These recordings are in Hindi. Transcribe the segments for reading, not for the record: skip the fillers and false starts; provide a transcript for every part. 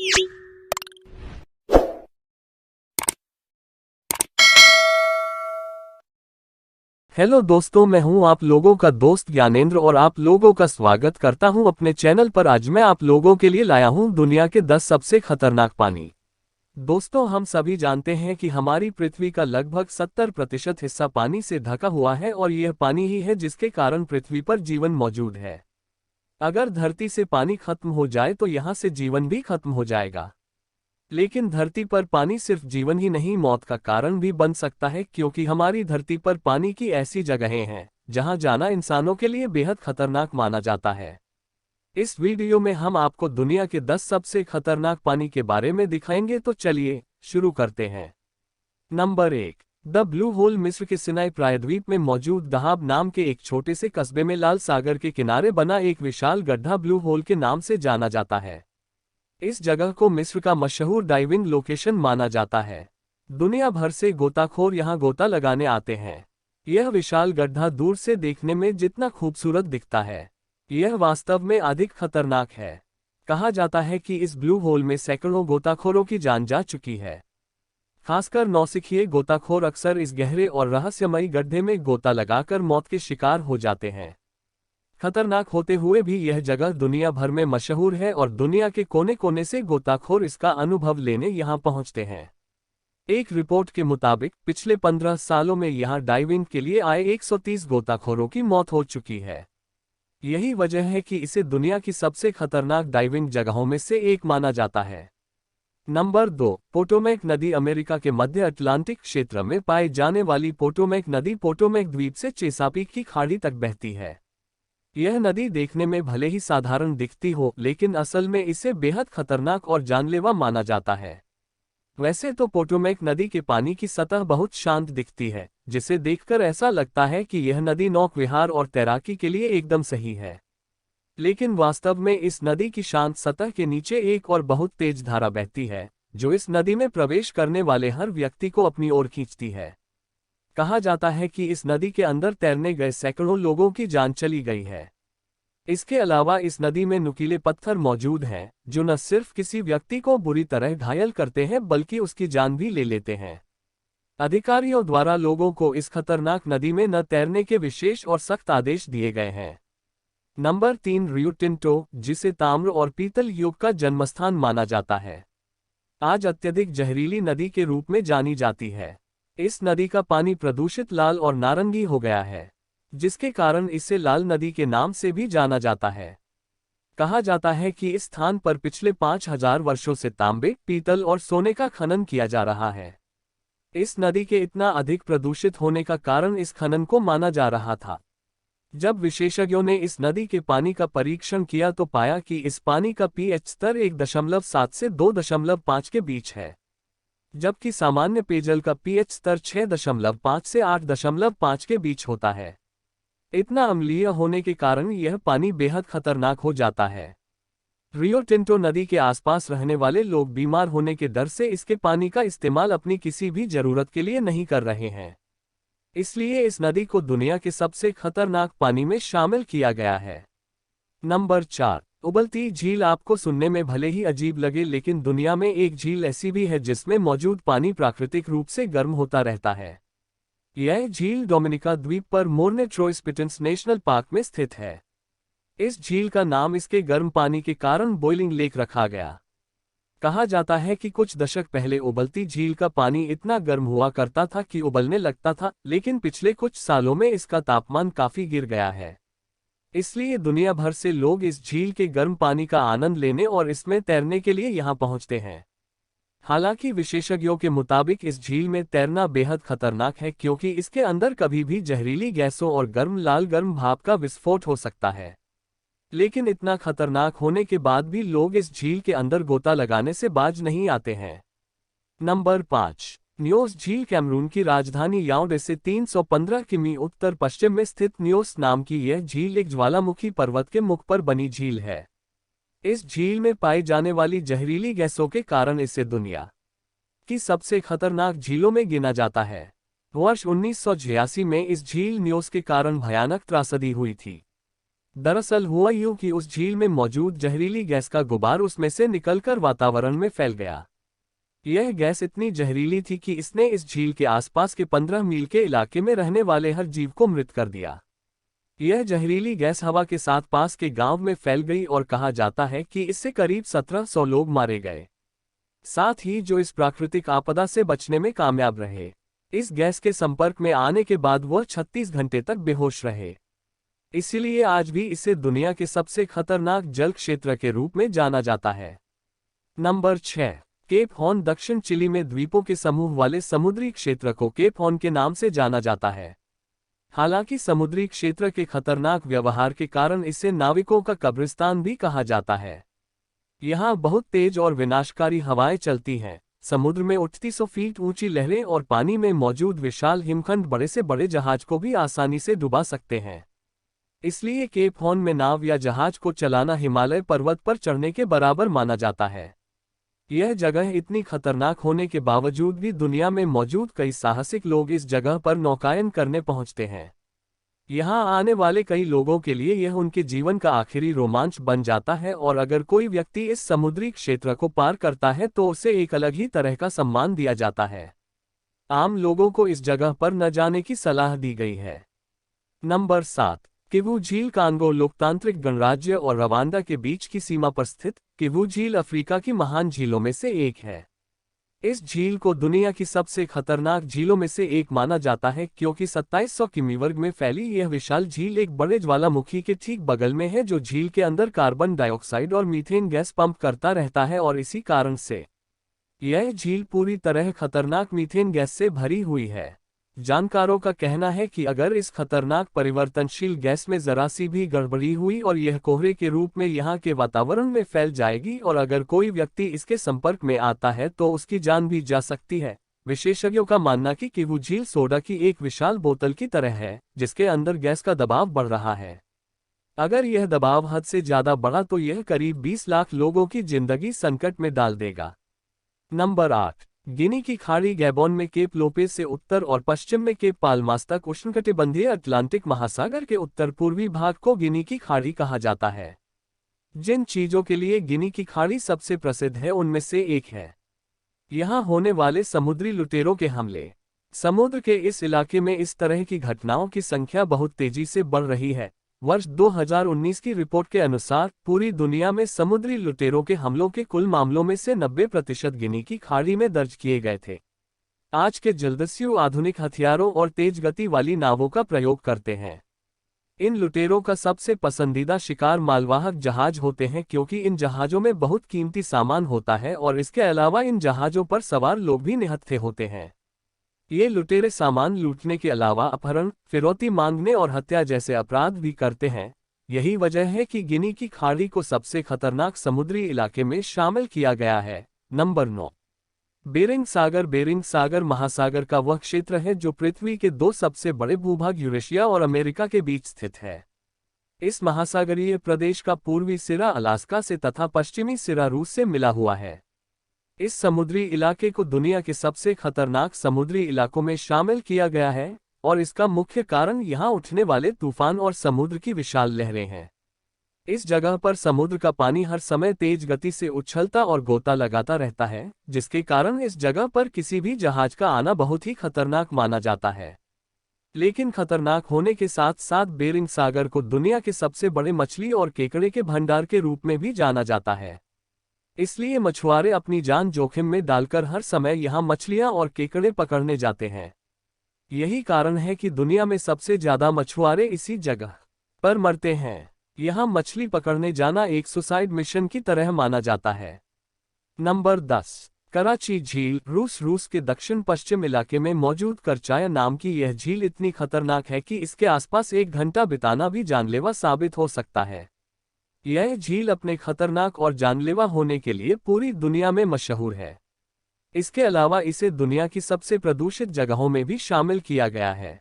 हेलो दोस्तों, मैं हूं आप लोगों का दोस्त ज्ञानेंद्र और आप लोगों का स्वागत करता हूं अपने चैनल पर। आज मैं आप लोगों के लिए लाया हूं दुनिया के 10 सबसे खतरनाक पानी। दोस्तों, हम सभी जानते हैं कि हमारी पृथ्वी का लगभग 70% हिस्सा पानी से ढका हुआ है और यह पानी ही है जिसके कारण पृथ्वी पर जीवन मौजूद है। अगर धरती से पानी खत्म हो जाए तो यहाँ से जीवन भी खत्म हो जाएगा। लेकिन धरती पर पानी सिर्फ जीवन ही नहीं, मौत का कारण भी बन सकता है, क्योंकि हमारी धरती पर पानी की ऐसी जगहें हैं जहां जाना इंसानों के लिए बेहद खतरनाक माना जाता है। इस वीडियो में हम आपको दुनिया के 10 सबसे खतरनाक पानी के बारे में दिखाएंगे, तो चलिए शुरू करते हैं। Number 1, the blue hole. मिस्र के सिनाई प्रायद्वीप में मौजूद दहाब नाम के एक छोटे से कस्बे में लाल सागर के किनारे बना एक विशाल गड्ढा ब्लू होल के नाम से जाना जाता है। इस जगह को मिस्र का मशहूर डाइविंग लोकेशन माना जाता है। दुनिया भर से गोताखोर यहां गोता लगाने आते हैं। यह विशाल गड्ढा दूर से देखने में जितना खूबसूरत दिखता है, यह वास्तव में अधिक खतरनाक है। कहा जाता है कि इस ब्लू होल में सैकड़ों गोताखोरों की जान जा चुकी है। खासकर नौसिखिए गोताखोर अक्सर इस गहरे और रहस्यमयी गड्ढे में गोता लगाकर मौत के शिकार हो जाते हैं। खतरनाक होते हुए भी यह जगह दुनिया भर में मशहूर है और दुनिया के कोने कोने से गोताखोर इसका अनुभव लेने यहां पहुंचते हैं। एक रिपोर्ट के मुताबिक पिछले 15 सालों में यहां डाइविंग के लिए आए 130 गोताखोरों की मौत हो चुकी है। यही वजह है कि इसे दुनिया की सबसे खतरनाक डाइविंग जगहों में से एक माना जाता है। नंबर 2, पोटोमैक नदी। अमेरिका के मध्य अटलांटिक क्षेत्र में पाई जाने वाली पोटोमैक नदी पोटोमैक द्वीप से चेसापीक की खाड़ी तक बहती है। यह नदी देखने में भले ही साधारण दिखती हो, लेकिन असल में इसे बेहद खतरनाक और जानलेवा माना जाता है। वैसे तो पोटोमैक नदी के पानी की सतह बहुत शांत दिखती है, जिसे देखकर ऐसा लगता है कि यह नदी नौक-विहार और तैराकी के लिए एकदम सही है। लेकिन वास्तव में इस नदी की शांत सतह के नीचे एक और बहुत तेज धारा बहती है, जो इस नदी में प्रवेश करने वाले हर व्यक्ति को अपनी ओर खींचती है। कहा जाता है कि इस नदी के अंदर तैरने गए सैकड़ों लोगों की जान चली गई है। इसके अलावा इस नदी में नुकीले पत्थर मौजूद हैं, जो न सिर्फ किसी व्यक्ति को बुरी तरह घायल करते हैं बल्कि उसकी जान भी ले लेते हैं। अधिकारियों द्वारा लोगों को इस खतरनाक नदी में न तैरने के विशेष और सख्त आदेश दिए गए हैं। नंबर 3, रियो टिंटो, जिसे ताम्र और पीतल युग का जन्मस्थान माना जाता है, आज अत्यधिक जहरीली नदी के रूप में जानी जाती है। इस नदी का पानी प्रदूषित लाल और नारंगी हो गया है, जिसके कारण इसे लाल नदी के नाम से भी जाना जाता है। कहा जाता है कि इस स्थान पर पिछले 5000 वर्षों से तांबे, पीतल और सोने का खनन किया जा रहा है। इस नदी के इतना अधिक प्रदूषित होने का कारण इस खनन को माना जा रहा था। जब विशेषज्ञों ने इस नदी के पानी का परीक्षण किया तो पाया कि इस पानी का पीएच स्तर 1.7 से 2.5 के बीच है, जबकि सामान्य पेयजल का पीएच स्तर 6.5 से 8.5 के बीच होता है। इतना अम्लीय होने के कारण यह पानी बेहद खतरनाक हो जाता है। रियो टिंटो नदी के आसपास रहने वाले लोग बीमार होने के डर से इसके पानी का इस्तेमाल अपनी किसी भी जरूरत के लिए नहीं कर रहे हैं। इसलिए इस नदी को दुनिया के सबसे खतरनाक पानी में शामिल किया गया है। नंबर 4, उबलती झील। आपको सुनने में भले ही अजीब लगे, लेकिन दुनिया में एक झील ऐसी भी है जिसमें मौजूद पानी प्राकृतिक रूप से गर्म होता रहता है। यह झील डोमिनिका द्वीप पर मोर्ने ट्रोइस पिटेंस नेशनल पार्क में स्थित है। इस झील का नाम इसके गर्म पानी के कारण बॉइलिंग लेक रखा गया। कहा जाता है कि कुछ दशक पहले उबलती झील का पानी इतना गर्म हुआ करता था कि उबलने लगता था, लेकिन पिछले कुछ सालों में इसका तापमान काफी गिर गया है। इसलिए दुनिया भर से लोग इस झील के गर्म पानी का आनंद लेने और इसमें तैरने के लिए यहां पहुंचते हैं। हालांकि विशेषज्ञों के मुताबिक इस झील में तैरना बेहद खतरनाक है, क्योंकि इसके अंदर कभी भी जहरीली गैसों और गर्म भाप का विस्फोट हो सकता है। लेकिन इतना खतरनाक होने के बाद भी लोग इस झील के अंदर गोता लगाने से बाज नहीं आते हैं। नंबर 5, न्योस झील। कैमरून की राजधानी याओंडे से 315 किमी उत्तर पश्चिम में स्थित न्योस नाम की यह झील एक ज्वालामुखी पर्वत के मुख पर बनी झील है। इस झील में पाई जाने वाली जहरीली गैसों के कारण इसे दुनिया की सबसे खतरनाक झीलों में गिना जाता है। वर्ष 1986 में इस झील न्योस के कारण भयानक त्रासदी हुई थी। दरअसल हुआ यूं कि उस झील में मौजूद जहरीली गैस का गुबार उसमें से निकलकर वातावरण में फैल गया। यह गैस इतनी जहरीली थी कि इसने इस झील के आसपास के 15 मील के इलाके में रहने वाले हर जीव को मृत कर दिया। यह जहरीली गैस हवा के साथ पास के गांव में फैल गई और कहा जाता है कि इससे करीब 1700 लोग मारे गए, साथ ही जो इस प्राकृतिक आपदा से बचने में कामयाब रहे। इस गैस के संपर्क में आने के बाद वह 36 घंटे तक बेहोश रहे। इसलिए आज भी इसे दुनिया के सबसे खतरनाक जल क्षेत्र के रूप में जाना जाता है। नंबर 6। Cape Horn. दक्षिण चिली में द्वीपों के समूह वाले समुद्री क्षेत्र को केप हॉर्न के नाम से जाना जाता है। हालांकि समुद्री क्षेत्र के खतरनाक व्यवहार के कारण इसे नाविकों का कब्रिस्तान भी कहा जाता है। यहाँ बहुत तेज और विनाशकारी हवाएं चलती हैं, समुद्र में उठती 100 फीट ऊंची लहरें और पानी में मौजूद विशाल हिमखंड बड़े से बड़े जहाज को भी आसानी से डुबा सकते हैं। इसलिए केप हॉर्न में नाव या जहाज को चलाना हिमालय पर्वत पर चढ़ने के बराबर माना जाता है। यह जगह इतनी खतरनाक होने के बावजूद भी दुनिया में मौजूद कई साहसिक लोग इस जगह पर नौकायन करने पहुंचते हैं। यहाँ आने वाले कई लोगों के लिए यह उनके जीवन का आखिरी रोमांच बन जाता है और अगर कोई व्यक्ति इस समुद्री क्षेत्र को पार करता है तो उसे एक अलग ही तरह का सम्मान दिया जाता है। आम लोगों को इस जगह पर न जाने की सलाह दी गई है। नंबर 7। किवू झील। कांगो लोकतांत्रिक गणराज्य और रवांडा के बीच की सीमा पर स्थित किवू झील अफ्रीका की महान झीलों में से एक है। इस झील को दुनिया की सबसे खतरनाक झीलों में से एक माना जाता है क्योंकि 2700 किमी वर्ग में फैली यह विशाल झील एक बड़े ज्वालामुखी के ठीक बगल में है जो झील के अंदर कार्बन डाइऑक्साइड और मीथेन गैस पंप करता रहता है और इसी कारण से यह झील पूरी तरह खतरनाक मीथेन गैस से भरी हुई है। जानकारों का कहना है कि अगर इस खतरनाक परिवर्तनशील गैस में जरा सी भी गड़बड़ी हुई और यह कोहरे के रूप में यहाँ के वातावरण में फैल जाएगी और अगर कोई व्यक्ति इसके संपर्क में आता है तो उसकी जान भी जा सकती है। विशेषज्ञों का मानना कि किवू झील सोडा की एक विशाल बोतल की तरह है जिसके अंदर गैस का दबाव बढ़ रहा है। अगर यह दबाव हद से ज्यादा बढ़ा तो यह करीब 20 लाख लोगों की जिंदगी संकट में डाल देगा। नंबर 8। गिनी की खाड़ी। गैबोन में केप लोपेज से उत्तर और पश्चिम में केप पाल्मास तक उष्णकटिबंधीय अटलांटिक महासागर के उत्तर पूर्वी भाग को गिनी की खाड़ी कहा जाता है। जिन चीजों के लिए गिनी की खाड़ी सबसे प्रसिद्ध है उनमें से एक है यहाँ होने वाले समुद्री लुटेरों के हमले। समुद्र के इस इलाके में इस तरह की घटनाओं की संख्या बहुत तेजी से बढ़ रही है। वर्ष 2019 की रिपोर्ट के अनुसार पूरी दुनिया में समुद्री लुटेरों के हमलों के कुल मामलों में से 90% गिनी की खाड़ी में दर्ज किए गए थे। आज के जलदस्यु आधुनिक हथियारों और तेज गति वाली नावों का प्रयोग करते हैं। इन लुटेरों का सबसे पसंदीदा शिकार मालवाहक जहाज होते हैं क्योंकि इन जहाज़ों में बहुत कीमती सामान होता है और इसके अलावा इन जहाज़ों पर सवार लोग भी निहत्थे होते हैं। ये लुटेरे सामान लूटने के अलावा अपहरण, फिरौती मांगने और हत्या जैसे अपराध भी करते हैं। यही वजह है कि गिनी की खाड़ी को सबसे खतरनाक समुद्री इलाके में शामिल किया गया है। नंबर 9। बेरिंग सागर। बेरिंग सागर महासागर का वह क्षेत्र है जो पृथ्वी के दो सबसे बड़े भूभाग यूरेशिया और अमेरिका के बीच स्थित है। इस महासागरीय प्रदेश का पूर्वी सिरा अलास्का से तथा पश्चिमी सिरा रूस से मिला हुआ है। इस समुद्री इलाके को दुनिया के सबसे खतरनाक समुद्री इलाकों में शामिल किया गया है और इसका मुख्य कारण यहाँ उठने वाले तूफान और समुद्र की विशाल लहरें हैं। इस जगह पर समुद्र का पानी हर समय तेज गति से उछलता और गोता लगाता रहता है, जिसके कारण इस जगह पर किसी भी जहाज का आना बहुत ही खतरनाक माना जाता है। लेकिन खतरनाक होने के साथ साथ बेरिंग सागर को दुनिया के सबसे बड़े मछली और केकड़े के भंडार के रूप में भी जाना जाता है। इसलिए मछुआरे अपनी जान जोखिम में डालकर हर समय यहाँ मछलियाँ और केकड़े पकड़ने जाते हैं। यही कारण है कि दुनिया में सबसे ज्यादा मछुआरे इसी जगह पर मरते हैं। यहाँ मछली पकड़ने जाना एक सुसाइड मिशन की तरह माना जाता है। नंबर 10। कराची झील। रूस के दक्षिण पश्चिम इलाके में मौजूद करचाया नाम की यह झील इतनी खतरनाक है कि इसके आसपास 1 घंटा बिताना भी जानलेवा साबित हो सकता है। यह झील अपने खतरनाक और जानलेवा होने के लिए पूरी दुनिया में मशहूर है। इसके अलावा इसे दुनिया की सबसे प्रदूषित जगहों में भी शामिल किया गया है।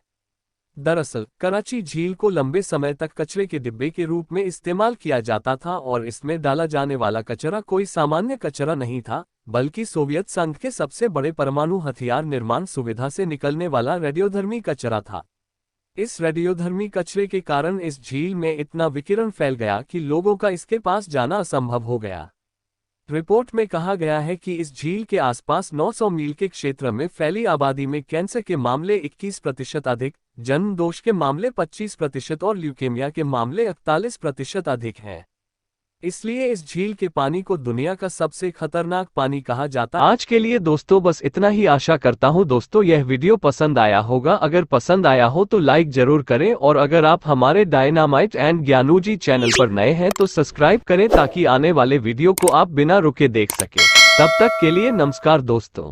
दरअसल कराची झील को लंबे समय तक कचरे के डिब्बे के रूप में इस्तेमाल किया जाता था और इसमें डाला जाने वाला कचरा कोई सामान्य कचरा नहीं था, बल्कि सोवियत संघ के सबसे बड़े परमाणु हथियार निर्माण सुविधा से निकलने वाला रेडियोधर्मी कचरा था। इस रेडियोधर्मी कचरे के कारण इस झील में इतना विकिरण फैल गया कि लोगों का इसके पास जाना असंभव हो गया। रिपोर्ट में कहा गया है कि इस झील के आसपास 900 मील के क्षेत्र में फैली आबादी में कैंसर के मामले 21% अधिक, जन्म दोष के मामले 25% और ल्यूकेमिया के मामले 41% अधिक हैं। इसलिए इस झील के पानी को दुनिया का सबसे खतरनाक पानी कहा जाता है। आज के लिए दोस्तों बस इतना ही। आशा करता हूँ दोस्तों यह वीडियो पसंद आया होगा। अगर पसंद आया हो तो लाइक जरूर करें, और अगर आप हमारे dynamite and Gyanu ji channel पर नए हैं तो सब्सक्राइब करें ताकि आने वाले वीडियो को आप बिना रुके देख सके। तब तक के लिए नमस्कार दोस्तों।